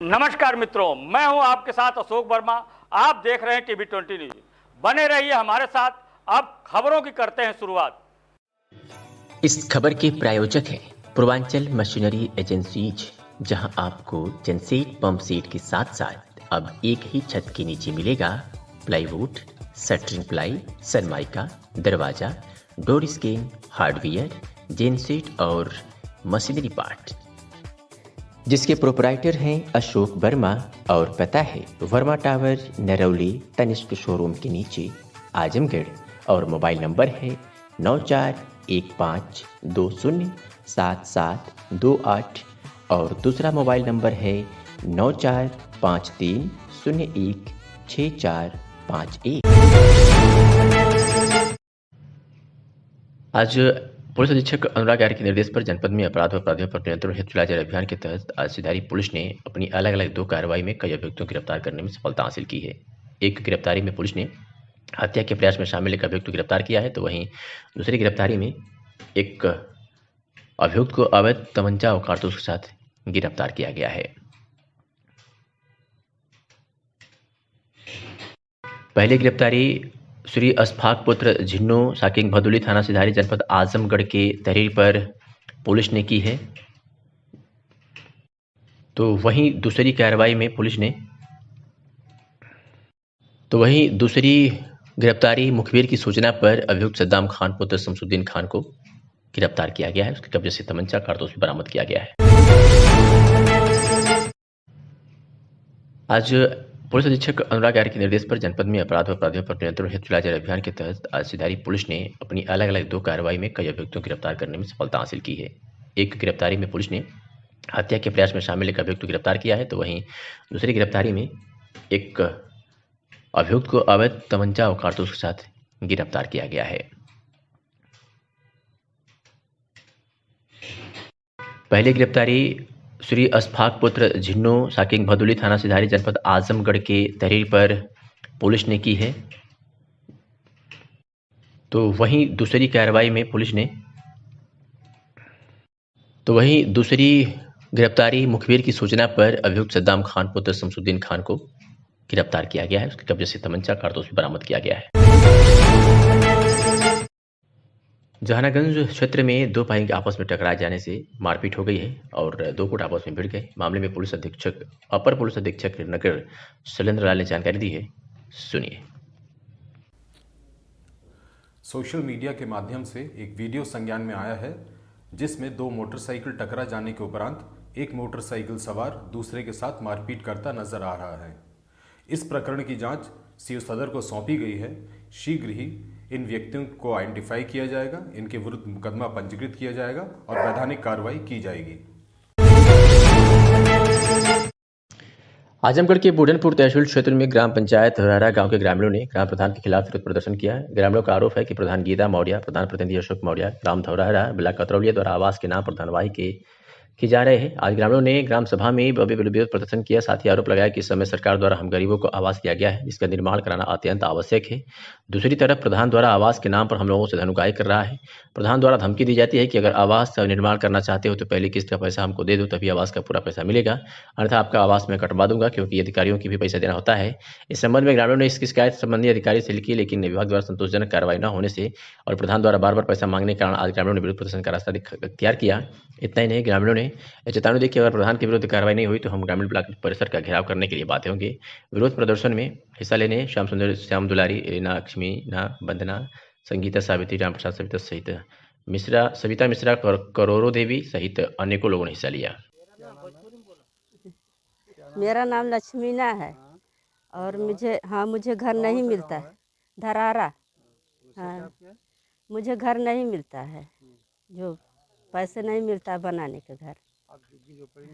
नमस्कार मित्रों, मैं हूं आपके साथ अशोक वर्मा। आप देख रहे हैं टीवी 20 न्यूज। बने रहिए हमारे साथ। अब खबरों की करते हैं शुरुआत। इस खबर के प्रायोजक हैं पूर्वांचल मशीनरी एजेंसीज, जहां आपको जनसेट पंप सेट के साथ साथ अब एक ही छत के नीचे मिलेगा प्लाईवुड, शटरिंग प्लाई, सनमाइका, दरवाजा, डोर स्क्रीन, हार्डवेयर, जेनसेट और मशीनरी पार्ट, जिसके प्रोपराइटर हैं अशोक वर्मा और पता है वर्मा टावर, नरौली, तनिष्क शोरूम के नीचे, आजमगढ़। और मोबाइल नंबर है 9415207728 और दूसरा मोबाइल नंबर है 9453016451। आज पुलिस अधीक्षक अनुराग आर्य के निर्देश पर जनपद में अपराध व अपराधियों पर नियंत्रण हेतु चलाए जा रहे अभियान के तहत आज सिधारी पुलिस ने अपनी अलग अलग 2 कार्रवाई में कई अभियुक्तों को गिरफ्तार करने में सफलता हासिल की है। एक गिरफ्तारी में पुलिस ने हत्या के प्रयास में शामिल एक अभियुक्त को गिरफ्तार किया है, तो वहीं दूसरी गिरफ्तारी में एक अभियुक्त को अवैध तमंचा और कारतूस के साथ गिरफ्तार किया गया है। पहली गिरफ्तारी श्री अशफाक पुत्र झिन्नो साकिंग भदोली थाना सिधारी जनपद आजमगढ़ के तहरीर पर पुलिस ने की है, तो वहीं दूसरी गिरफ्तारी मुखबिर की सूचना पर अभियुक्त सद्दाम खान पुत्र शमसुद्दीन खान को गिरफ्तार किया गया है। उसके कब्जे से तमंचा कारतूस भी बरामद किया गया है। आज पुलिस अधीक्षक अनुराग आर्य के निर्देश पर जनपद में अपराध व अपराधियों पर नियंत्रण हेतु चलाए जा रहे अभियान के तहत आज सिधारी पुलिस ने अपनी अलग अलग 2 कार्रवाई में कई अभियुक्तों को गिरफ्तार करने में सफलता हासिल की है। एक गिरफ्तारी में पुलिस ने हत्या के प्रयास में शामिल एक अभियुक्त को गिरफ्तार किया है, तो वहीं दूसरी गिरफ्तारी में एक अभियुक्त को अवैध तमंचा और कारतूस के साथ गिरफ्तार किया गया है। पहली गिरफ्तारी श्री अशफाक पुत्र झिन्नो साकिंग भदोली थाना सिधारी जनपद आजमगढ़ के तहरीर पर पुलिस ने की है, तो वहीं दूसरी गिरफ्तारी मुखबिर की सूचना पर अभियुक्त सद्दाम खान पुत्र शमसुद्दीन खान को गिरफ्तार किया गया है। उसके कब्जे से तमंचा कारतूस भी बरामद किया गया है। जहानागंज क्षेत्र में 2 बाइक आपस में टकरा जाने से मारपीट हो गई है और 2 गुट आपस में भिड़ गए। मामले में अपर पुलिस अधीक्षक नगर शैलेंद्र लाल ने जानकारी दी है, सुनिए। सोशल मीडिया के माध्यम से एक वीडियो संज्ञान में आया है जिसमें 2 मोटरसाइकिल टकरा जाने के उपरांत एक मोटरसाइकिल सवार दूसरे के साथ मारपीट करता नजर आ रहा है। इस प्रकरण की जांच सीओ सदर को सौंपी गई है। शीघ्र ही इन व्यक्तियों को आइडेंटिफाई किया जाएगा, इनके विरुद्ध मुकदमा पंजीकृत किया जाएगा और वैधानिक कार्रवाई की जाएगी। आजमगढ़ के बूढ़नपुर तहसील क्षेत्र में ग्राम पंचायत हरारा गांव के ग्रामीणों ने ग्राम प्रधान के खिलाफ विरोध प्रदर्शन किया है। ग्रामीणों का आरोप है कि प्रधान गीता मौर्य, प्रधान प्रतिनिधि अशोक मौर्य ग्राम धौराहरा ब्लॉक कतरौलिया द्वारा आवास के नाम पर धनवाही किए जा रहे हैं। आज ग्रामीणों ने ग्राम सभा में भव्य विरोध प्रदर्शन किया। साथ ही आरोप लगाया कि इस समय सरकार द्वारा हम गरीबों को आवास दिया गया है, जिसका निर्माण कराना अत्यंत आवश्यक है। दूसरी तरफ प्रधान द्वारा आवास के नाम पर हम लोगों से धनुकाई कर रहा है। प्रधान द्वारा धमकी दी जाती है कि अगर आवास का निर्माण करना चाहते हो तो पहली किस्त का पैसा हमको दे दो, तभी आवास का पूरा पैसा मिलेगा, अन्यथा आपका आवास मैं कटवा दूंगा, क्योंकि अधिकारियों की भी पैसा देना होता है। इस संबंध में ग्रामीणों ने इसकी शिकायत संबंधी अधिकारी से लिखी, लेकिन विभाग द्वारा संतोषजनक कार्रवाई न होने से और प्रधान द्वारा बार बार पैसा मांगने के कारण आज ग्रामीणों ने विरोध प्रदर्शन का रास्ता इख्तियार किया। इतना ही नहीं, ग्रामीणों ने चेतावनी दी कि अगर प्रधान के विरुद्ध कार्रवाई नहीं हुई तो हम ग्रामीण ब्लॉक परिसर का घेराव करने के लिए बाध्य होंगे। विरोध प्रदर्शन में हिस्सा लेने श्याम दुलारी, रीना, लक्ष्मी, वंदना, संगीता, सावित्री, राम प्रसाद सविता मिश्रा, करोड़ों देवी सहित अनेकों लोगों ने हिस्सा लिया। मेरा नाम लक्ष्मीना है और मुझे घर नहीं मिलता है। धरारा, हाँ, मुझे घर नहीं मिलता है, जो पैसे नहीं मिलता बनाने के घर।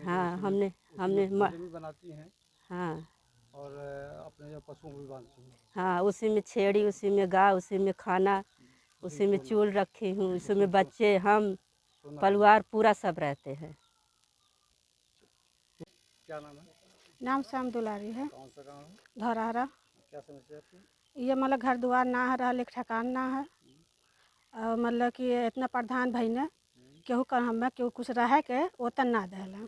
हाँ, हमने बनाती हैं। हाँ, और अपने जो पशुओं को भी बांधती हैं। हाँ, उसी में छेड़ी, उसी में गाय, उसी में खाना, उसी में चूल रखी हूँ, उसी में बच्चे, हम परिवार पूरा सब रहते हैं। क्या नाम है? नाम श्याम दुलारी है। कौन सा गाँव है? धौराहरा। क्या समस्या आपकी? ये मतलब घर दुआर ना है, रहले के ठिकान ना है, और मतलब कि इतना प्रधान भाई ने केहू कर हमें केहू कुछ रहे के ओतन ना देला।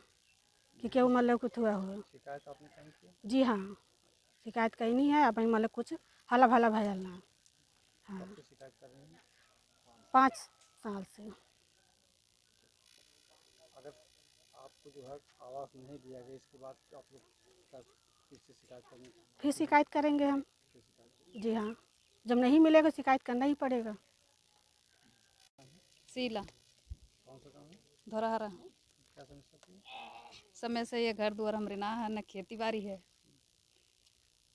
कि क्यों मतलब कुछ हुआ हो। शिकायत आपने कहीं की? जी हाँ, शिकायत कहीं नहीं है, अब मतलब कुछ हला भला भयल ना। हाँ, कब से शिकायत कर रहे हैं? 5 साल से। अगर आपको जो है आवास नहीं दिया गया, इसके बाद आप लोग क्या फिर से शिकायत करेंगे? फिर शिकायत करेंगे हम। फिर शिकायत करेंगे। जी हाँ, जब नहीं मिलेगा शिकायत करना ही पड़ेगा। शीला कौन सा काम है? धोरहरा। क्या समस्या थी? समय से ये घर दुआर हमरे ना है, न खेती बाड़ी है।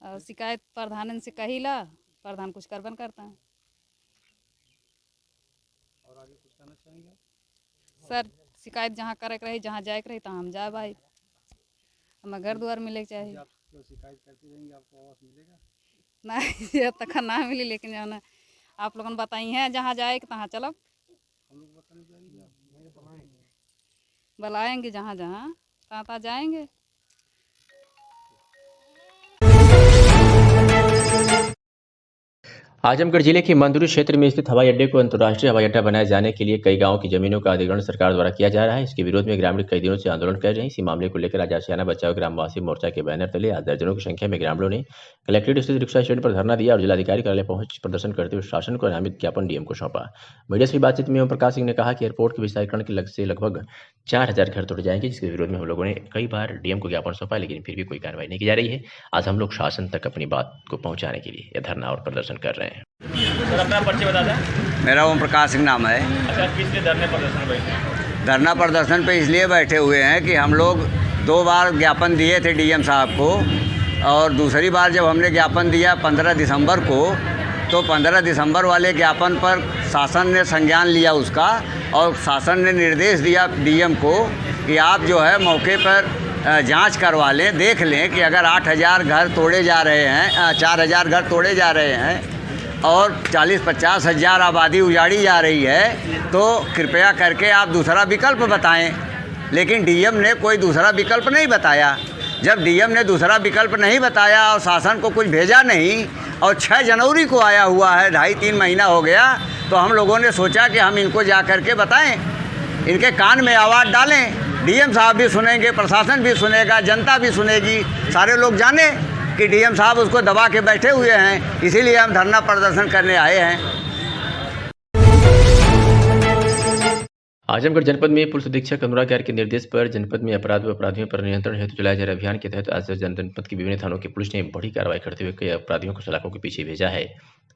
और शिकायत प्रधान से कहिला, प्रधान कुछ करबन करता है। और आगे कुछ कहना चाहेंगे आप? सर शिकायत जहाँ करे के रही, जहाँ जाए के रही तहाँ हम जाए भाई, हमें घर दुआर मिले के यदि चाहिए। आप जो शिकायत करती रहेंगे आपको आवास मिलेगा? नहीं ये तक ना मिली, लेकिन जो है आप लोगों ने बताई हैं जहाँ जाए के तहाँ चलब, हम लोग बताने जाएंगे, आप नहीं बताएंगे। बुलाएंगे जहाँ जहाँ तहाँ तहाँ जाएंगे। आजमगढ़ जिले के मंदुरी क्षेत्र में स्थित हवाई अड्डे को अंतर्राष्ट्रीय हवाई अड्डा बनाए जाने के लिए कई गांवों की जमीनों का अधिग्रहण सरकार द्वारा किया जा रहा है। इसके विरोध में ग्रामीण कई दिनों से आंदोलन कर रहे हैं। इसी मामले को लेकर आज आशियाना बचाओ ग्रामवासी मोर्चा के बैनर तले आज दर्जनों की संख्या में ग्रामीणों ने कलेक्ट्रेट स्थित रिक्शा स्टैंड पर धरना दिया और जिलाधिकारी कार्यालय पहुंच प्रदर्शन करते हुए शासन को नामित ज्ञापन डीएम को सौंपा। मीडिया से बातचीत में ओम प्रकाश सिंह ने कहा कि एयरपोर्ट के विस्तारीकरण के से लगभग 4000 घर तोड़े जाएंगे, जिसके विरोध में हम लोगों ने कई बार डीएम को ज्ञापन सौंपा, लेकिन फिर भी कोई कार्रवाई नहीं की जा रही है। आज हम लोग शासन तक अपनी बात को पहुंचाने के लिए यह धरना और प्रदर्शन कर रहे हैं। सर अपना परिचय बता दें। मेरा ओम प्रकाश सिंह नाम है। अच्छा, किस लिए धरने प्रदर्शन बैठे? धरना प्रदर्शन पे इसलिए बैठे हुए हैं कि हम लोग 2 बार ज्ञापन दिए थे डीएम साहब को, और दूसरी बार जब हमने ज्ञापन दिया 15 दिसंबर को, तो 15 दिसंबर वाले ज्ञापन पर शासन ने संज्ञान लिया उसका, और शासन ने निर्देश दिया डीएम को कि आप जो है मौके पर जांच करवा लें, देख लें कि अगर 8000 घर तोड़े जा रहे हैं, 4000 घर तोड़े जा रहे हैं और 40-50 हज़ार आबादी उजाड़ी जा रही है, तो कृपया करके आप दूसरा विकल्प बताएं। लेकिन डीएम ने कोई दूसरा विकल्प नहीं बताया। जब डीएम ने दूसरा विकल्प नहीं बताया और शासन को कुछ भेजा नहीं, और 6 जनवरी को आया हुआ है, 2.5-3 महीना हो गया, तो हम लोगों ने सोचा कि हम इनको जा कर के बताएं, इनके कान में आवाज़ डालें। डीएम साहब भी सुनेंगे, प्रशासन भी सुनेगा, जनता भी सुनेगी, सारे लोग जाने कि डीएम साहब उसको दबा के बैठे हुए हैं। इसीलिए हम धरना प्रदर्शन करने आए हैं। आजमगढ़ जनपद में पुलिस अधीक्षक अनुराग यार के निर्देश पर जनपद में अपराध व अपराधियों पर नियंत्रण हेतु चलाए जा रहे अभियान के तहत आज जनपद की विभिन्न थानों की पुलिस ने बड़ी कार्रवाई करते हुए कई अपराधियों को सलाखों के पीछे भेजा है,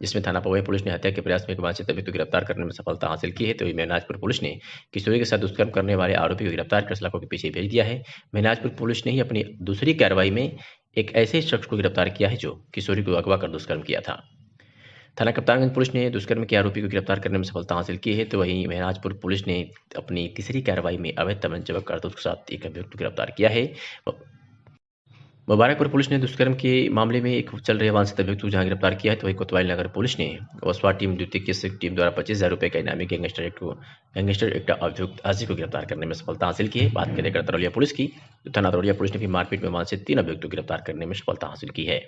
जिसमें थाना पवई पुलिस ने हत्या के प्रयास में एक वांछित अभियुक्त को गिरफ्तार करने में सफलता हासिल की है। तो मेहनाजपुर पुलिस ने किशोरी के साथ दुष्कर्म करने वाले आरोपी को गिरफ्तार कर सलाखों के पीछे भेज दिया है। मेहनाजपुर पुलिस ने ही अपनी दूसरी कार्रवाई में एक ऐसे शख्स को गिरफ्तार किया है जो किशोरी को अगवा कर दुष्कर्म किया था। थाना कप्तानगंज पुलिस ने दुष्कर्म के आरोपी को गिरफ्तार करने में सफलता हासिल की है। तो वहीं महराजपुर पुलिस ने अपनी तीसरी कार्रवाई में अवैध तमंचा व कारतूस के साथ एक अभियुक्त को गिरफ्तार किया है। मुबारकपुर पुलिस ने दुष्कर्म के मामले में एक चल रहे वांछित अभियुक्त को जहां गिरफ्तार किया है, तो वहीं कोतवाली नगर पुलिस ने वसवा टीम द्वितीय की टीम द्वारा 25,000 रुपये का इनामी गैंगस्टर एक्ट अभियुक्त आजी को गिरफ्तार करने में सफलता हासिल की है। बात करें तरौलिया पुलिस की, तो थाना तरौलिया पुलिस ने भी मारपीट में वांछित 3 अभियुक्तों को गिरफ्तार करने में सफलता हासिल की है।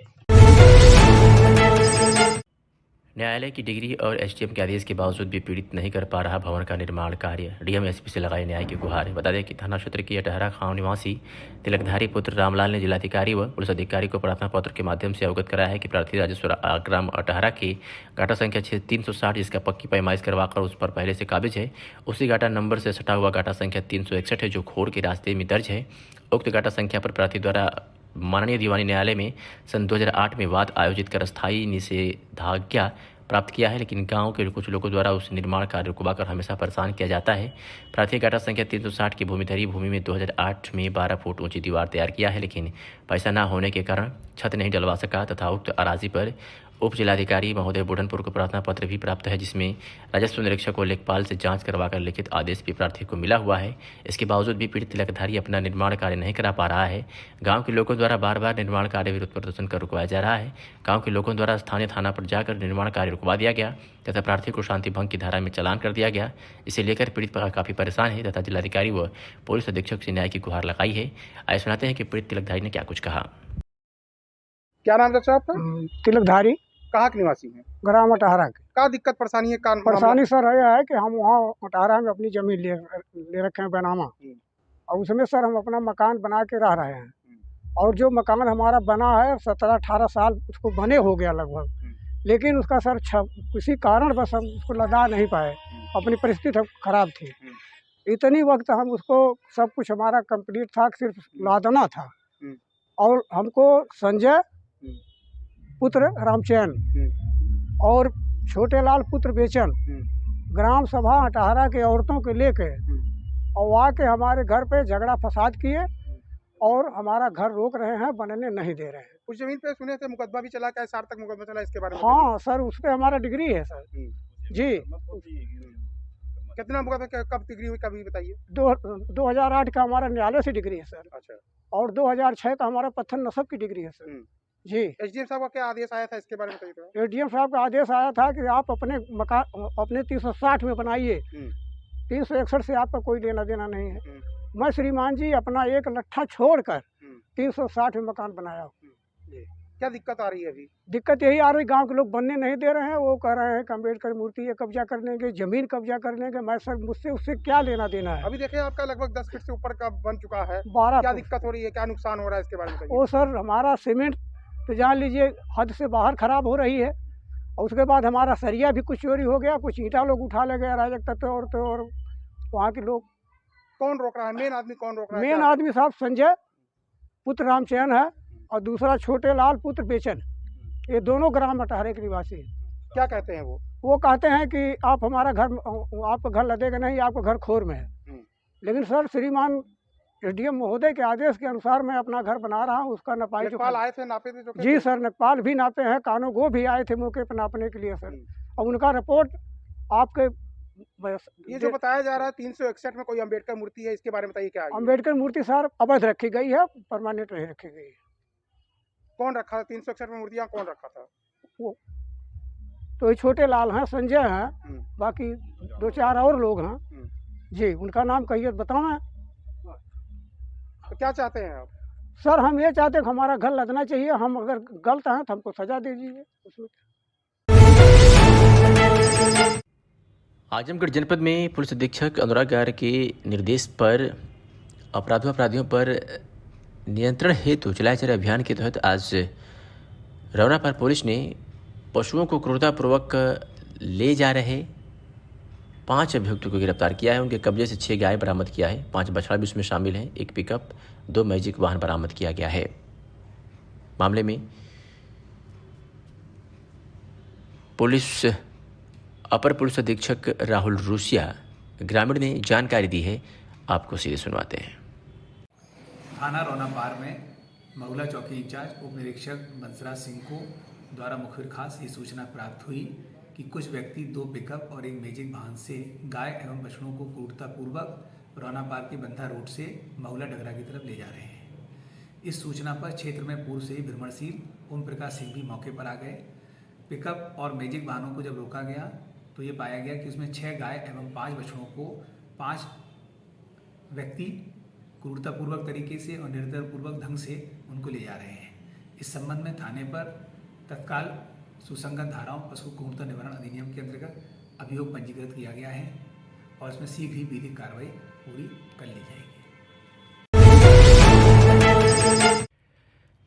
न्यायालय की डिग्री और एसडीएम के आदेश के बावजूद भी पीड़ित नहीं कर पा रहा भवन का निर्माण कार्य, डीएम एसपी से लगाए न्याय की गुहार। बता दें कि थाना क्षेत्र के अटहरा गांव निवासी तिलकधारी पुत्र रामलाल ने जिलाधिकारी व पुलिस अधिकारी को प्रार्थना पत्र के माध्यम से अवगत कराया है कि प्रार्थी राजेश्वर ग्राम अटहरा के गाटा संख्या 360, जिसका पक्की पैमाइश करवाकर उस पर पहले से काबिज है, उसी गाटा नंबर से सटा हुआ गाटा संख्या 361 है, जो खोड़ के रास्ते में दर्ज है। उक्त गाटा संख्या पर प्रार्थी द्वारा माननीय दीवानी न्यायालय में सन 2008 में वाद आयोजित कर स्थायी निषेधाज्ञा प्राप्त किया है, लेकिन गांव के कुछ लोगों द्वारा उस निर्माण कार्य रुकवाकर हमेशा परेशान किया जाता है। प्रार्थी गाटा संख्या 360 की भूमिधरी भूमि में 2008 में 12 फुट ऊंची दीवार तैयार किया है, लेकिन पैसा न होने के कारण छत नहीं डलवा सका तथा उक्त अराजी पर उप जिलाधिकारी महोदय बुढ़नपुर को प्रार्थना पत्र भी प्राप्त है, जिसमें राजस्व निरीक्षक को लेखपाल से जांच करवाकर लिखित आदेश भी प्रार्थी को मिला हुआ है। इसके बावजूद भी पीड़ित तिलकधारी अपना निर्माण कार्य नहीं करा पा रहा है। गांव के लोगों द्वारा बार बार निर्माण कार्य विरोध प्रदर्शन कर रुकवाया जा रहा है। गांव के लोगों द्वारा स्थानीय थाना पर जाकर निर्माण कार्य रुकवा दिया गया तथा प्रार्थी को शांति भंग की धारा में चालान कर दिया गया। इसे लेकर पीड़ित काफी परेशान है तथा जिलाधिकारी व पुलिस अधीक्षक से न्याय की गुहार लगाई है। आइए सुनाते हैं कि पीड़ित तिलकधारी ने क्या कुछ कहा। क्या नाम था आपका? तिलकधारी, कहाँ के निवासी हैं? ग्राम अटहरा के। क्या दिक्कत परेशानी है? परेशानी सर यह है कि हम वहाँ अटहरा में अपनी जमीन ले रखे हैं बैनामा, और उसमें सर हम अपना मकान बना के रह रहे हैं। और जो मकान हमारा बना है 17-18 साल उसको बने हो गया लगभग, लेकिन उसका सर किसी कारण बस हम उसको लदा नहीं पाए, अपनी परिस्थिति खराब थी। इतनी वक्त हम उसको सब कुछ हमारा कंप्लीट था, सिर्फ लादना था। और हमको संजय पुत्र रामचैन और छोटे लाल पुत्र बेचन ग्राम सभा अटहरा के औरतों के लेके और आके हमारे घर पे झगड़ा फसाद किए और हमारा घर रोक रहे हैं, बनने नहीं दे रहे हैं। उस जमीन पे सुने थे मुकदमा भी चला, क्या साल तक मुकदमा चला, इसके बारे में? हाँ सर, उस पर हमारा डिग्री है सर जी। कितना मुकदमा, कब डिग्री हुई कभी बताइए? 2008 का हमारा न्यायालय से डिग्री है सर। अच्छा। और 2006 का हमारा पत्थर नसब की डिग्री है सर जी। एसडीएम साहब का क्या आदेश आया था इसके बारे में बताइए? एसडीएम साहब का आदेश आया था कि आप अपने मकान अपने 360 में बनाइए, 361 से आपका कोई लेना देना नहीं है। मैं श्रीमान जी अपना एक लट्ठा छोड़कर 360 में मकान बनाया हूँ। क्या दिक्कत आ रही है अभी? दिक्कत यही आ रही, गांव के लोग बनने नहीं दे रहे हैं। वो कह रहे हैं कि अम्बेडकर मूर्ति ये कब्जा कर लेंगे, जमीन कब्जा कर लेंगे। मैं सर मुझसे उससे क्या लेना देना है? अभी देखिए आपका लगभग 10 फीट से ऊपर का बन चुका है, 12। क्या दिक्कत हो रही है, क्या नुकसान हो रहा है इसके बारे में बताइए? वो सर हमारा सीमेंट तो जान लीजिए हद से बाहर खराब हो रही है, और उसके बाद हमारा सरिया भी कुछ चोरी हो गया, कुछ ईंटा लोग उठा ले गए अराजक तत्व और वहाँ के लोग। कौन रोक रहा है? मेन आदमी कौन रोक रहा है? मेन आदमी साहब संजय पुत्र रामचैन है और दूसरा छोटे लाल पुत्र बेचन, ये दोनों ग्राम अटहरे के निवासी हैं। क्या कहते हैं वो कहते हैं कि आप हमारा घर, आपका घर लदेगा नहीं, आपका घर खोर में है। लेकिन सर श्रीमान एसडीएम महोदय के आदेश के अनुसार मैं अपना घर बना रहा हूँ। उसका नपाई नेपाल आए थे, नापे थे? जी सर, नेपाल भी नापे हैं, कानूगो भी आए थे मौके पर नापने के लिए सर, और उनका रिपोर्ट आपके ये जो बताया जा रहा है 361 में कोई अम्बेडकर मूर्ति है, इसके बारे में बताइए क्या है? अम्बेडकर मूर्ति सर अवैध रखी गई है, परमानेंट नहीं रखी गई है। कौन रखा था 361 में मूर्तियाँ? कौन रखा था? वो तो ये छोटे लाल हैं, संजय हैं, बाकी 2-4 और लोग हैं जी। उनका नाम कहिए बताओ। तो क्या चाहते हैं आप? सर हम ये चाहते हैं कि हमारा घर लदना चाहिए, हम अगर गलत हैं तो हमको सजा दे दीजिए उसमें। आजमगढ़ जनपद में पुलिस अधीक्षक अनुराग गार के निर्देश पर अपराधियों पर नियंत्रण हेतु चलाए जा रहे अभियान के तहत आज रौनापार पुलिस ने पशुओं को क्रूरतापूर्वक ले जा रहे 5 अभियुक्तों को गिरफ्तार किया है। उनके कब्जे से 6 गाय बरामद किया है, 5 बछड़ा भी उसमें शामिल हैं, 1 पिकअप, 2 मैजिक वाहन बरामद किया गया है। मामले में अपर पुलिस अधीक्षक राहुल रूसिया ग्रामीण ने जानकारी दी है, आपको सीधे सुनवाते हैं। थाना रौनापार में महुला चौकी इंचार्ज उप निरीक्षक बंसराज सिंह को द्वारा मुखबिर खास ये सूचना प्राप्त हुई कि कुछ व्यक्ति 2 पिकअप और 1 मैजिक वाहन से गाय एवं बछड़ों को क्रूरतापूर्वक रौनापार के बंधा रोड से महुला डगरा की तरफ ले जा रहे हैं। इस सूचना पर क्षेत्र में पूर्व से ही भ्रमणशील ओम प्रकाश सिंह भी मौके पर आ गए। पिकअप और मैजिक वाहनों को जब रोका गया तो ये पाया गया कि उसमें 6 गाय एवं 5 बछड़ों को 5 व्यक्ति क्रूरतापूर्वक तरीके से और निर्दयपूर्वक ढंग से उनको ले जा रहे हैं। इस संबंध में थाने पर तत्काल सुसंगत धाराओं पशु क्रूरता निवारण अधिनियम के अंतर्गत अभियोग पंजीकृत किया गया है और इसमें शीघ्र ही विधिक कार्रवाई पूरी कर ली जाएगी।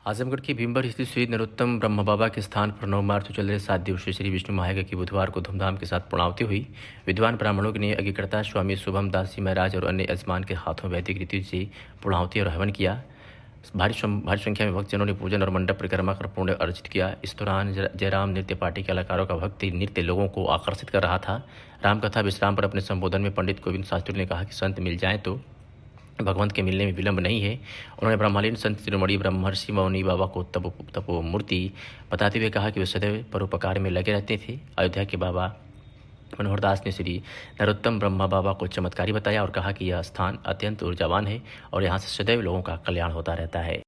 आजमगढ़ के भीमबर स्थित श्री नरोत्तम ब्रह्म बाबा के स्थान पर 9 मार्च को चल रहे 7 दिवसीय श्री विष्णु महायज्ञ की बुधवार को धूमधाम के साथ पूर्णाहुति हुई। विद्वान ब्राह्मणों ने यज्ञकर्ता स्वामी शुभम दास जी महाराज और अन्य यजमान के हाथों वैदिक रीति से पूर्णाहुति और हवन किया। भारी संख्या में भक्तजनों ने पूजन और मंडप परिक्रमा कर पुण्य अर्जित किया। इस दौरान जयराम नृत्य पार्टी के कलाकारों का भक्ति नृत्य लोगों को आकर्षित कर रहा था। रामकथा विश्राम पर अपने संबोधन में पंडित गोविंद शास्त्री ने कहा कि संत मिल जाएं तो भगवंत के मिलने में विलंब नहीं है। उन्होंने ब्रह्मलीन संत शिरोमणि ब्रह्मर्षि मौनी बाबा को तपो मूर्ति बताते हुए कहा कि वे सदैव परोपकार में लगे रहते थे। अयोध्या के बाबा मनोहर दास ने श्री नरोत्तम ब्रह्मा बाबा को चमत्कारी बताया और कहा कि यह स्थान अत्यंत ऊर्जावान है और यहाँ से सदैव लोगों का कल्याण होता रहता है।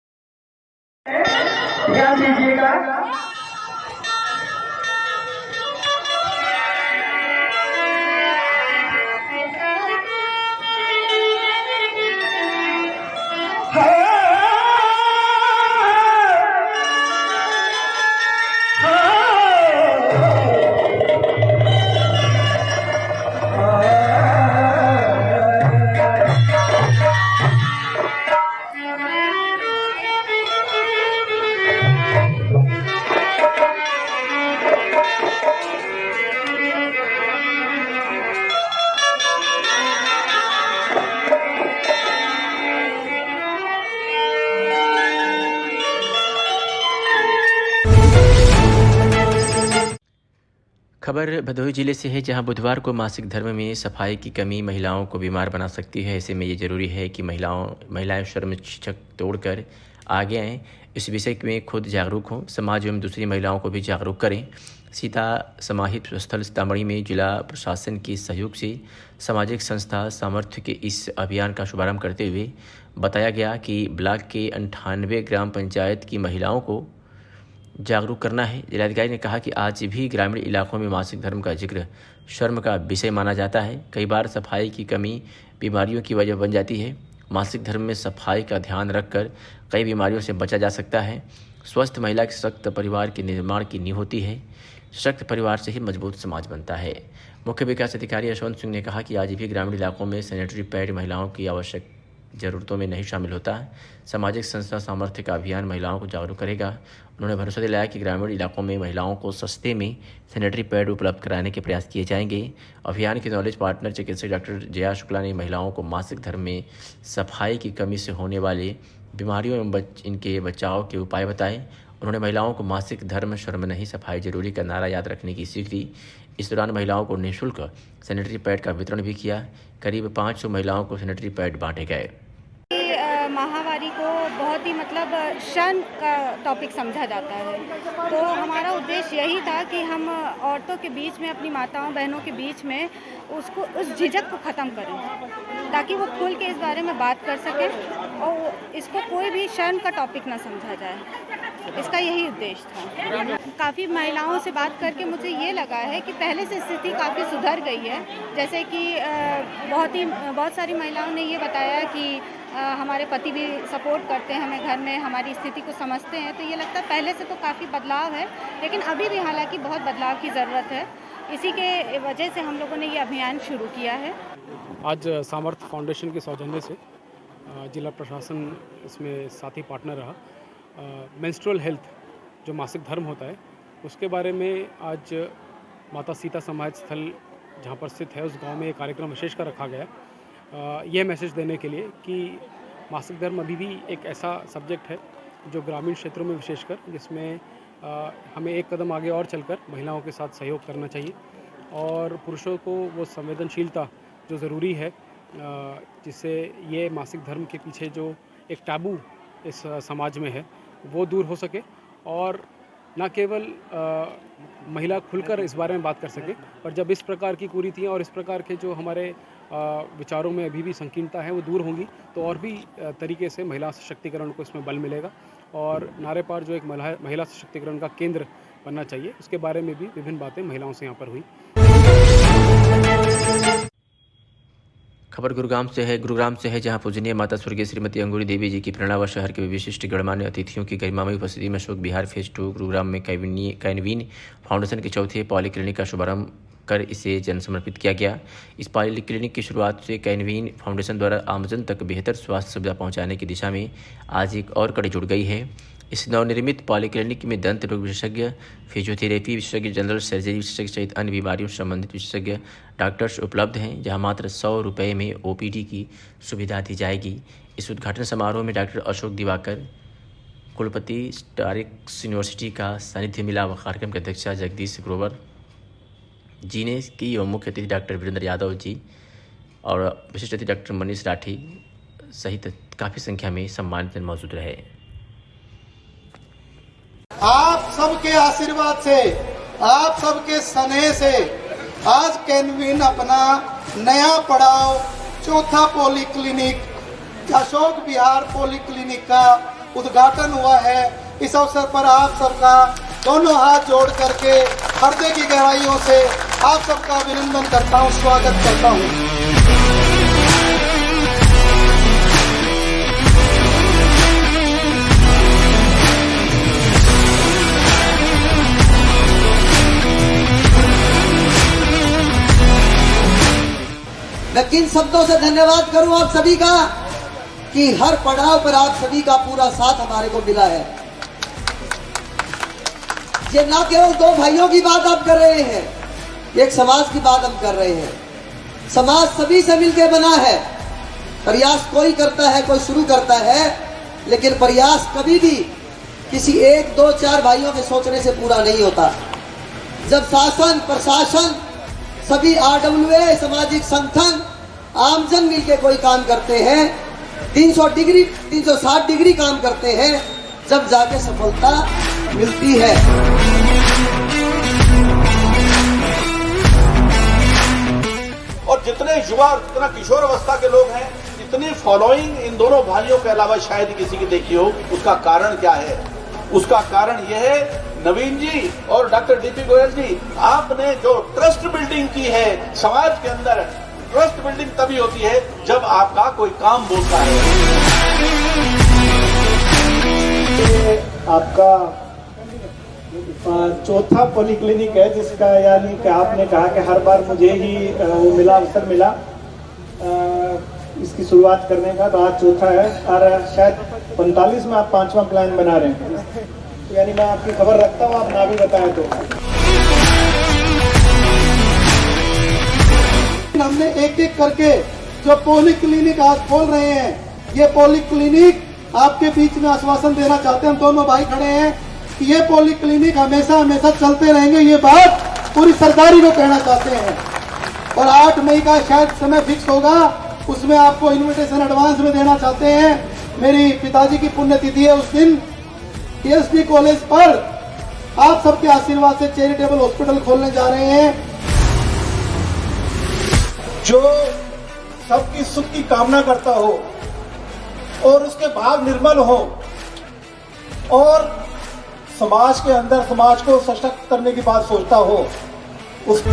खबर भदोही जिले से है, जहां बुधवार को मासिक धर्म में सफाई की कमी महिलाओं को बीमार बना सकती है। ऐसे में ये जरूरी है कि महिलाएं शर्म झिझक तोड़कर आगे आएँ, इस विषय में खुद जागरूक हों, समाज एवं दूसरी महिलाओं को भी जागरूक करें। सीता समाहित स्थल सीतामढ़ी में जिला प्रशासन के सहयोग से सामाजिक संस्था सामर्थ्य के इस अभियान का शुभारंभ करते हुए बताया गया कि ब्लॉक के 98 ग्राम पंचायत की महिलाओं को जागरूक करना है। जिलाधिकारी ने कहा कि आज भी ग्रामीण इलाकों में मासिक धर्म का जिक्र शर्म का विषय माना जाता है। कई बार सफाई की कमी बीमारियों की वजह बन जाती है। मासिक धर्म में सफाई का ध्यान रखकर कई बीमारियों से बचा जा सकता है। स्वस्थ महिला के सशक्त परिवार के निर्माण की नींव होती है। सशक्त परिवार से ही मजबूत समाज बनता है। मुख्य विकास अधिकारी यशवंत सिंह ने कहा कि आज भी ग्रामीण इलाकों में सैनिटरी पैड महिलाओं की आवश्यक ज़रूरतों में नहीं शामिल होता है। सामाजिक संस्था सामर्थ्य का अभियान महिलाओं को जागरूक करेगा। उन्होंने भरोसा दिलाया कि ग्रामीण इलाकों में महिलाओं को सस्ते में सैनिटरी पैड उपलब्ध कराने के प्रयास किए जाएंगे। अभियान के नॉलेज पार्टनर चिकित्सक डॉक्टर जया शुक्ला ने महिलाओं को मासिक धर्म में सफाई की कमी से होने वाले बीमारियों एवं इनके बचाव के उपाय बताए। उन्होंने महिलाओं को मासिक धर्म शर्म नहीं सफाई जरूरी का नारा याद रखने की सीख दी। इस दौरान महिलाओं को निःशुल्क सैनिटरी पैड का वितरण भी किया। करीब 500 महिलाओं को सैनिटरी पैड बांटे गए। महामारी को बहुत ही शर्म का टॉपिक समझा जाता है, तो हमारा उद्देश्य यही था कि हम औरतों के बीच में, अपनी माताओं बहनों के बीच में उस झिझक को ख़त्म करें, ताकि वो खुल के इस बारे में बात कर सकें और इसको कोई भी शर्म का टॉपिक ना समझा जाए। इसका यही उद्देश्य था। काफ़ी महिलाओं से बात करके मुझे ये लगा है कि पहले से स्थिति काफ़ी सुधर गई है। जैसे कि बहुत सारी महिलाओं ने ये बताया कि हमारे पति भी सपोर्ट करते हैं हमें घर में, हमारी स्थिति को समझते हैं, तो ये लगता है पहले से तो काफ़ी बदलाव है, लेकिन अभी भी हालांकि बहुत बदलाव की ज़रूरत है। इसी के वजह से हम लोगों ने ये अभियान शुरू किया है। आज सामर्थ्य फाउंडेशन के सौजन्य से जिला प्रशासन इसमें साथी पार्टनर रहा। मेंस्ट्रुअल हेल्थ जो मासिक धर्म होता है उसके बारे में आज माता सीता समाहित स्थल जहाँ पर स्थित है उस गांव में एक कार्यक्रम विशेष कर रखा गया। यह मैसेज देने के लिए कि मासिक धर्म अभी भी एक ऐसा सब्जेक्ट है जो ग्रामीण क्षेत्रों में विशेषकर, जिसमें हमें एक कदम आगे और चलकर महिलाओं के साथ सहयोग करना चाहिए और पुरुषों को वो संवेदनशीलता जो ज़रूरी है, जिससे ये मासिक धर्म के पीछे जो एक टैबू इस समाज में है वो दूर हो सके और न केवल महिला खुलकर इस बारे में बात कर सके, पर जब इस प्रकार की कुरीतियाँ और इस प्रकार के जो हमारे विचारों में अभी भी संकीर्णता है वो दूर होंगी, तो और भी तरीके से महिला सशक्तिकरण को इसमें बल मिलेगा और नारे पार जो एक महिला सशक्तिकरण का केंद्र बनना चाहिए, उसके बारे में भी विभिन्न बातें महिलाओं से यहाँ पर हुई। खबर गुरुग्राम से है, जहां पूजनीय माता स्वर्गीय श्रीमती अंगूरी देवी जी की प्रेरणा व शहर के विशिष्ट गणमान्य अतिथियों की गरिमामयी उपस्थिति में अशोक विहार फेज 2 गुरुग्राम में कैनवीन फाउंडेशन के चौथे पॉलीक्लिनिक का शुभारंभ कर इसे जन समर्पित किया गया। इस पॉलीक्लिनिक की शुरुआत से कैनवीन फाउंडेशन द्वारा आमजन तक बेहतर स्वास्थ्य सुविधा पहुँचाने की दिशा में आज एक और कड़ी जुड़ गई है। इस नवनिर्मित पॉलीक्लिनिक में दंत रोग विशेषज्ञ, फिजियोथेरेपी विशेषज्ञ, जनरल सर्जरी विशेषज्ञ सहित अन्य बीमारियों से संबंधित विशेषज्ञ डॉक्टर्स उपलब्ध हैं, जहां मात्र 100 रुपये में OPD की सुविधा दी जाएगी। इस उद्घाटन समारोह में डॉक्टर अशोक दिवाकर, कुलपति स्टारिक्स यूनिवर्सिटी का सानिध्य मिला व कार्यक्रम के अध्यक्षा जगदीश ग्रोवर जी ने की एवं मुख्य अतिथि डॉक्टर वीरेंद्र यादव जी और विशिष्ट अतिथि डॉक्टर मनीष राठी सहित काफ़ी संख्या में सम्मानित मौजूद रहे। आप सबके आशीर्वाद से, आप सबके स्नेह से आज कैनवीन अपना नया पड़ाव चौथा पॉलीक्लिनिक अशोक विहार पॉलीक्लिनिक का उद्घाटन हुआ है। इस अवसर पर आप सबका दोनों हाथ जोड़ करके हृदय की गहराइयों से आप सबका अभिनंदन करता हूँ, स्वागत करता हूँ। मैं किन शब्दों से धन्यवाद करूं आप सभी का कि हर पड़ाव पर आप सभी का पूरा साथ हमारे को मिला है। ये ना केवल दो भाइयों की बात आप कर रहे हैं, एक समाज की बात हम कर रहे हैं। समाज सभी से मिलकर बना है। प्रयास कोई करता है, कोई शुरू करता है, लेकिन प्रयास कभी भी किसी 1, 2, 4 भाइयों के सोचने से पूरा नहीं होता। जब शासन प्रशासन सभी RWA सामाजिक संगठन आमजन मिलके कोई काम करते हैं, 360 डिग्री काम करते हैं, जब जाके सफलता मिलती है। और जितने युवा, जितना किशोर अवस्था के लोग हैं, इतनी फॉलोइंग इन दोनों भाइयों के अलावा शायद किसी की देखी हो। उसका कारण क्या है? उसका कारण यह है, नवीन जी और डॉक्टर DP गोयल जी, आपने जो ट्रस्ट बिल्डिंग की है समाज के अंदर, ट्रस्ट बिल्डिंग तभी होती है जब आपका कोई काम बोलता है। आपका चौथा पॉलीक्लिनिक है, जिसका यानी कि आपने कहा कि हर बार मुझे ही वो मिला, अवसर मिला इसकी शुरुआत करने का, तो आज चौथा है और शायद 45 में आप 5वां प्लान बना रहे हैं। तो यानी मैं आपकी खबर रखता हूँ, आप ना भी बताएं तो। हमने एक एक करके जो पॉलीक्लिनिक आज खोल रहे हैं, ये पॉलीक्लिनिक आपके बीच में आश्वासन देना चाहते हैं, हम दोनों भाई खड़े हैं कि ये पॉलीक्लिनिक हमेशा हमेशा चलते रहेंगे, ये बात पूरी सरकारी को कहना चाहते हैं। और 8 मई का शायद समय फिक्स होगा, उसमें आपको इन्विटेशन एडवांस में देना चाहते हैं। मेरी पिताजी की पुण्यतिथि है, उस दिन TSD कॉलेज पर आप सबके आशीर्वाद से चैरिटेबल हॉस्पिटल खोलने जा रहे हैं, जो सबकी सुख की कामना करता हो और उसके भाव निर्मल हो और समाज के अंदर समाज को सशक्त करने की बात सोचता हो, उस